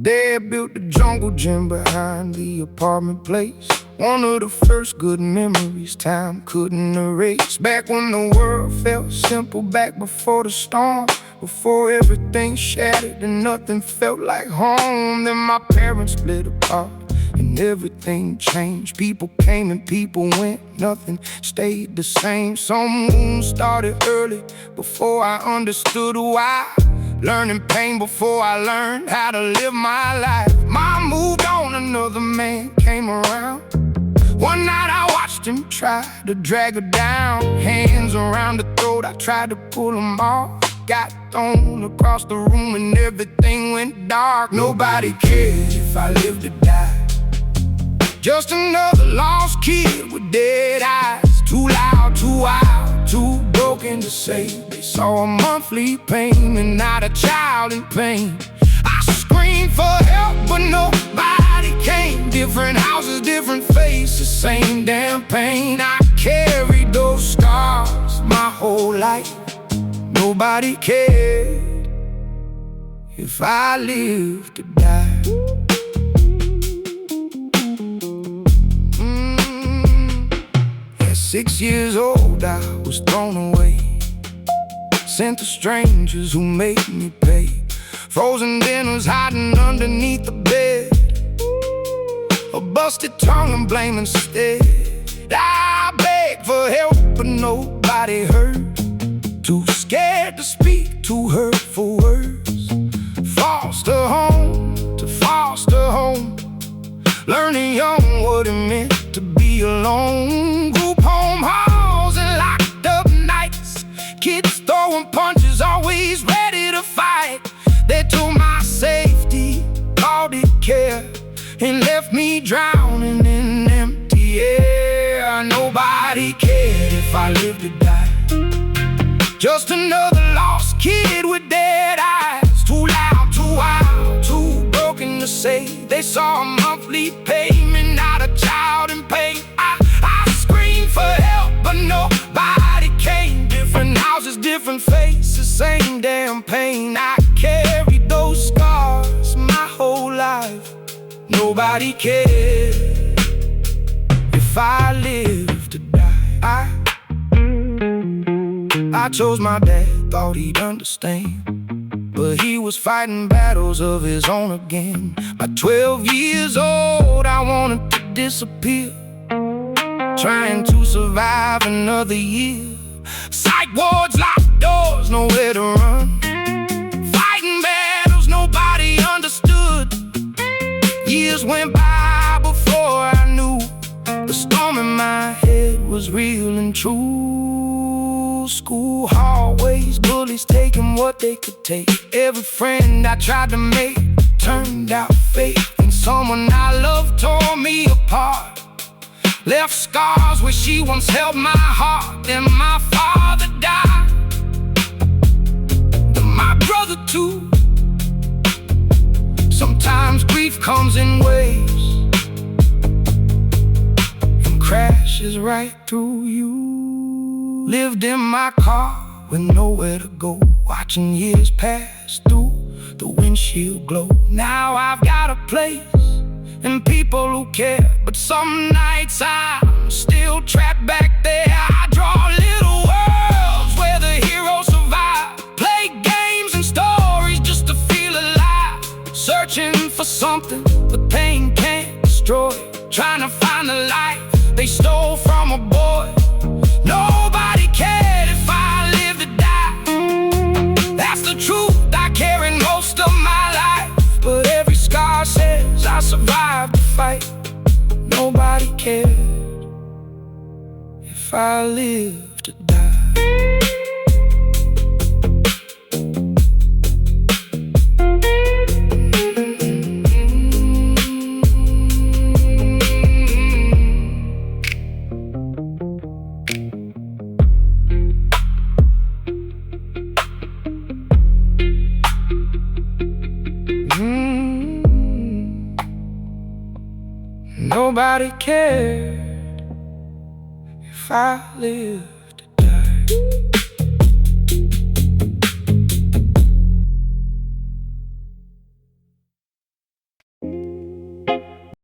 Dad built the jungle gym behind the apartment place. One of the first good memories time couldn't erase. Back when the world felt simple, back before the storm, before everything shattered and nothing felt like home. Then my parents split apart and everything changed. People came and people went, nothing stayed the same. Some wounds started early before I understood why. Learning pain before I learned how to live my life. Mom moved on, another man came around. One night I watched him try to drag her down. Hands around her throat, I tried to pull him off. Got thrown across the room and everything went dark. Nobody cared if I lived or died. Just another lost kid with dead eyes. Too loud, too wild, too broken to say. They saw a monthly payment, not a child in pain. I screamed for help, but nobody came. Different houses, different faces, same damn pain. I carried those scars my whole life. Nobody cared if I lived or died. At 6 years old, I was thrown away, sent to strangers who made me pay. Frozen dinners hiding underneath the bed, a busted tongue and blame instead. I begged for help, but nobody heard. Too scared to speak, too hurtful words. Foster home to foster home, learning young what it meant to be alone. Group home halls and locked up nights, kids throwing punches, always ready to fight. They took my safety, called it care, and left me drowning in empty air. Nobody cared if I lived or died. Just another lost kid with dead eyes. Too loud, too wild, too broken to say. They saw a monthly payment, not a child in pain. I screamed for help, but nobody came. Different houses, different faces, same damn pain. I carried those scars my whole life. Nobody cared if I lived or died. I chose my dad, thought he'd understand, but he was fighting battles of his own again. By 12 years old, I wanted to disappear, trying to survive another year. Psych wards, locked doors, nowhere to run, fighting battles nobody understood. Years went by before I knew the storm in my head was real and true. School hallways, bullies taking what they could take. Every friend I tried to make turned out fake, and someone I loved tore me apart. Left scars where she once held my heart. Then my father died, then my brother too. Sometimes grief comes in waves and crashes right through you. Lived in my car with nowhere to go, watching years pass through the windshield glow. Now I've got a place and people who care, but some nights I'm still trapped back there. I draw little worlds where the heroes survive, play games and stories just to feel alive. Searching for something the pain can't destroy, trying to find the life they stole from a boy. Nobody cared if I lived or died. That's the truth I carry most of my life, but every scar says I survived the fight. Nobody cared if I lived or died. Nobody cared if I lived